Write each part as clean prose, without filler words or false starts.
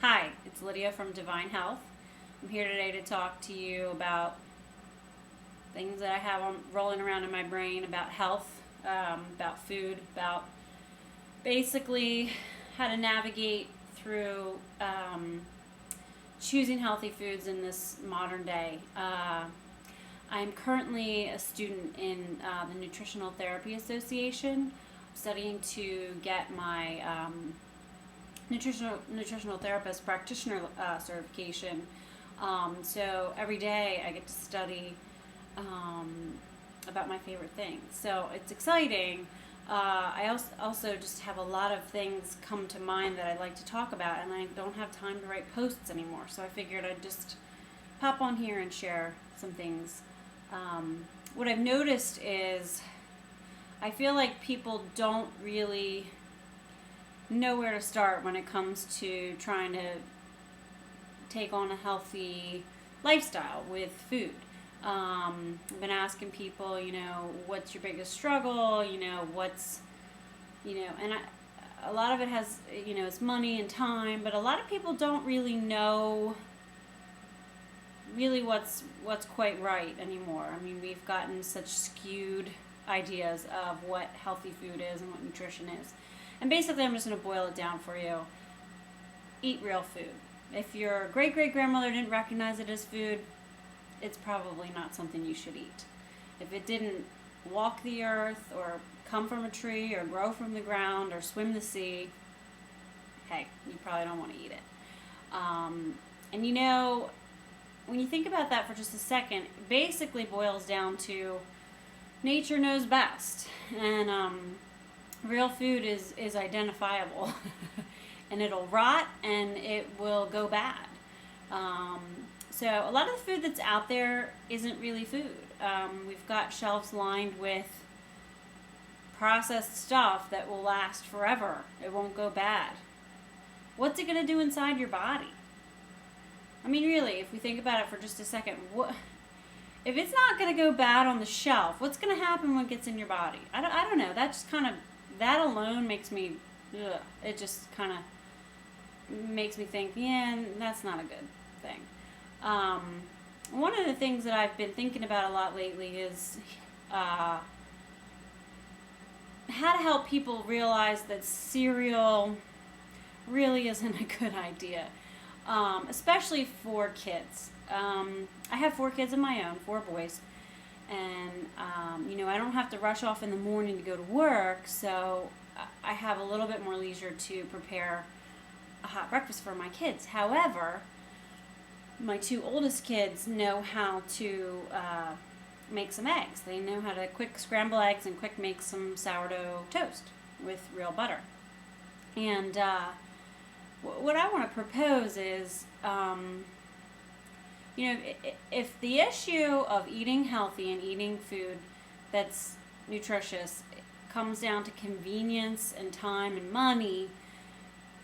Hi, it's Lydia from Divine Health. I'm here today to talk to you about things that I have rolling around in my brain about health, about food, about basically how to navigate through choosing healthy foods in this modern day. I'm currently a student in the Nutritional Therapy Association, studying to get my nutritional therapist practitioner certification. So every day I get to study about my favorite things. So it's exciting. I also just have a lot of things come to mind that I'd like to talk about, and I don't have time to write posts anymore. So I figured I'd just pop on here and share some things. What I've noticed is I feel like people don't really know where to start when it comes to trying to take on a healthy lifestyle with food. I've been asking people, what's your biggest struggle? And a lot of it has, it's money and time, but a lot of people don't really know really what's quite right anymore. I mean, we've gotten such skewed ideas of what healthy food is and what nutrition is. And basically, I'm just going to boil it down for you. Eat real food. If your great-great-grandmother didn't recognize it as food, it's probably not something you should eat. If it didn't walk the earth or come from a tree or grow from the ground or swim the sea, hey, you probably don't want to eat it. And when you think about that for just a second, it basically boils down to nature knows best. And real food is identifiable. And it'll rot and it will go bad. So a lot of the food that's out there isn't really food. We've got shelves lined with processed stuff that will last forever. It won't go bad. What's it going to do inside your body? I mean, really, if we think about it for just a second, if it's not going to go bad on the shelf, what's going to happen when it gets in your body? I don't know. That alone makes me, it just kind of makes me think, yeah, that's not a good thing. One of the things that I've been thinking about a lot lately is how to help people realize that cereal really isn't a good idea, especially for kids. I have 4 kids of my own, 4 boys, and I don't have to rush off in the morning to go to work, so I have a little bit more leisure to prepare a hot breakfast for my kids. However, my 2 oldest kids know how to make some eggs. They know how to quick scramble eggs and quick make some sourdough toast with real butter. And what I want to propose is, if the issue of eating healthy and eating food that's nutritious comes down to convenience and time and money,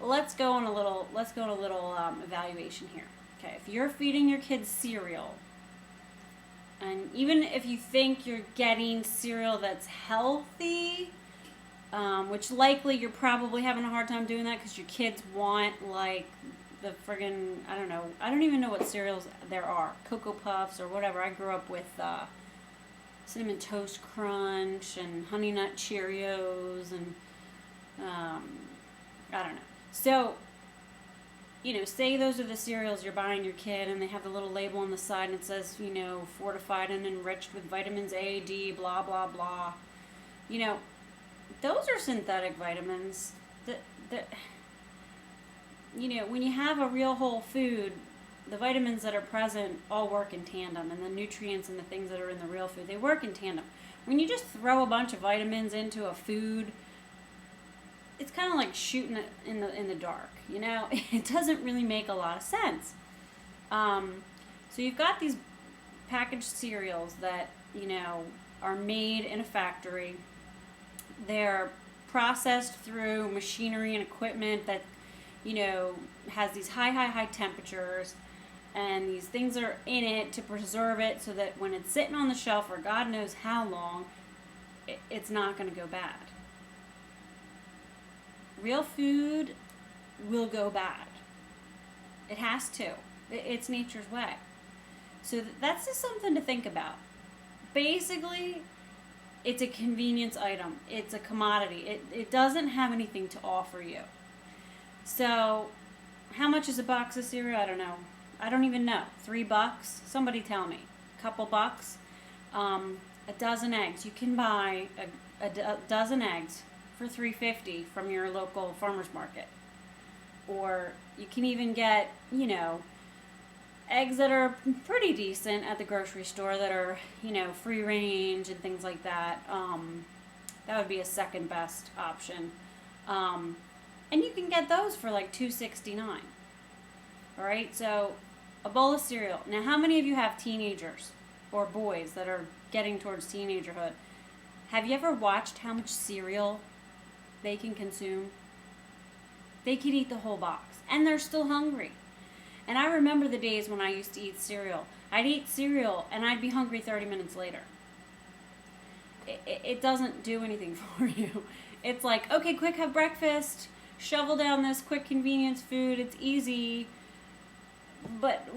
let's go on a little evaluation here. Okay, if you're feeding your kids cereal, and even if you think you're getting cereal that's healthy, which likely you're probably having a hard time doing that because your kids want like the friggin', I don't even know what cereals there are, Cocoa Puffs or whatever. I grew up with Cinnamon Toast Crunch and Honey Nut Cheerios and I don't know. So, say those are the cereals you're buying your kid and they have the little label on the side and it says, fortified and enriched with vitamins A, D, blah, blah, blah. Those are synthetic vitamins that when you have a real whole food, the vitamins that are present all work in tandem, and the nutrients and the things that are in the real food, they work in tandem. When you just throw a bunch of vitamins into a food, it's kind of like shooting it in the dark. It doesn't really make a lot of sense. So you've got these packaged cereals that are made in a factory. They're processed through machinery and equipment that has these high temperatures, and these things are in it to preserve it so that when it's sitting on the shelf for God knows how long, it's not going to go bad. Real food will go bad. It has to. It's nature's way. So that's just something to think about. Basically, it's a convenience item. It's a commodity. It doesn't have anything to offer you. So, how much is a box of cereal? I don't know. I don't even know. $3? Somebody tell me. A couple bucks. A dozen eggs. You can buy a dozen eggs for $3.50 from your local farmer's market. Or you can even get, eggs that are pretty decent at the grocery store that are, free range and things like that. That would be a second best option. And you can get those for like $2.69. All right, so a bowl of cereal. Now, how many of you have teenagers or boys that are getting towards teenagerhood? Have you ever watched how much cereal they can consume? They could eat the whole box, and they're still hungry. And I remember the days when I used to eat cereal. I'd eat cereal, and I'd be hungry 30 minutes later. It doesn't do anything for you. It's like, okay, quick, have breakfast, shovel down this quick convenience food, it's easy. But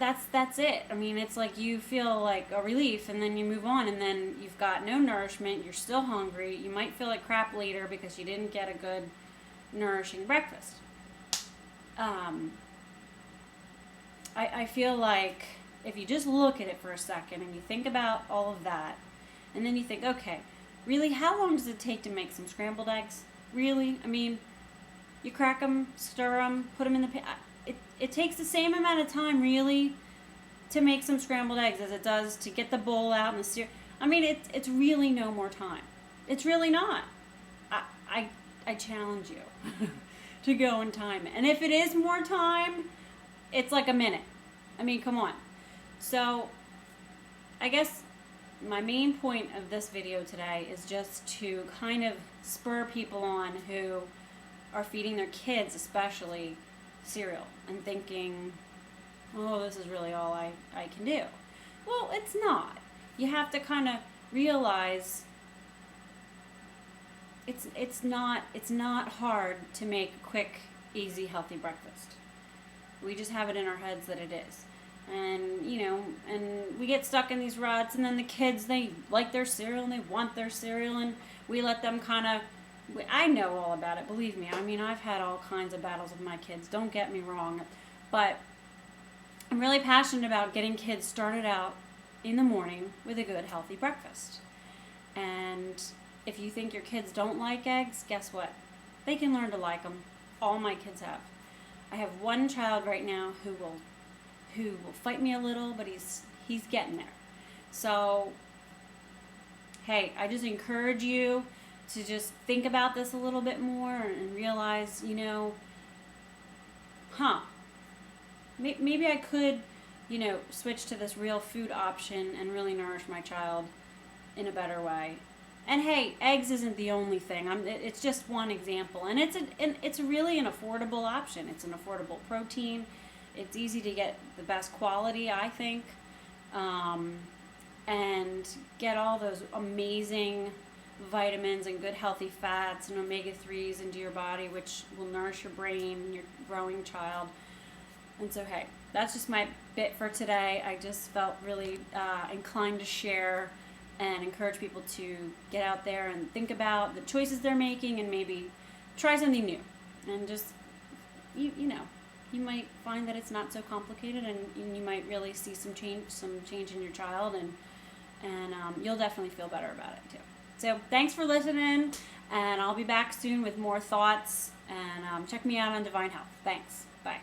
that's it. I mean, it's like you feel like a relief, and then you move on, and then you've got no nourishment, you're still hungry, you might feel like crap later because you didn't get a good nourishing breakfast. I feel like if you just look at it for a second and you think about all of that, and then you think, okay, really, how long does it take to make some scrambled eggs? Really? I mean, you crack them, stir them, put them in the pan. It takes the same amount of time, really, to make some scrambled eggs as it does to get the bowl out and the cereal. I mean, it's really no more time. It's really not. I challenge you to go and time it. And if it is more time, it's like a minute. I mean, come on. So, I guess my main point of this video today is just to kind of spur people on who are feeding their kids, especially, cereal and thinking, oh, this is really all I can do. Well, it's not. You have to kind of realize it's not hard to make a quick, easy, healthy breakfast. We just have it in our heads that it is. And, and we get stuck in these ruts, and then the kids, they like their cereal and they want their cereal, and we let them kind of, I know all about it, believe me. I mean, I've had all kinds of battles with my kids, don't get me wrong. But I'm really passionate about getting kids started out in the morning with a good, healthy breakfast. And if you think your kids don't like eggs, guess what? They can learn to like them. All my kids have. I have one child right now who will fight me a little, but he's getting there. So, hey, I just encourage you to just think about this a little bit more and realize, maybe I could, switch to this real food option and really nourish my child in a better way. And hey, eggs isn't the only thing. It's just one example, and it's really an affordable option. It's an affordable protein. It's easy to get the best quality, I think, and get all those amazing vitamins and good healthy fats and omega-3s into your body, which will nourish your brain and your growing child. And so, hey, that's just my bit for today. I just felt really inclined to share and encourage people to get out there and think about the choices they're making and maybe try something new. And just, you might find that it's not so complicated, and you might really see some change in your child, and you'll definitely feel better about it too. So thanks for listening, and I'll be back soon with more thoughts, and check me out on Divine Health. Thanks. Bye.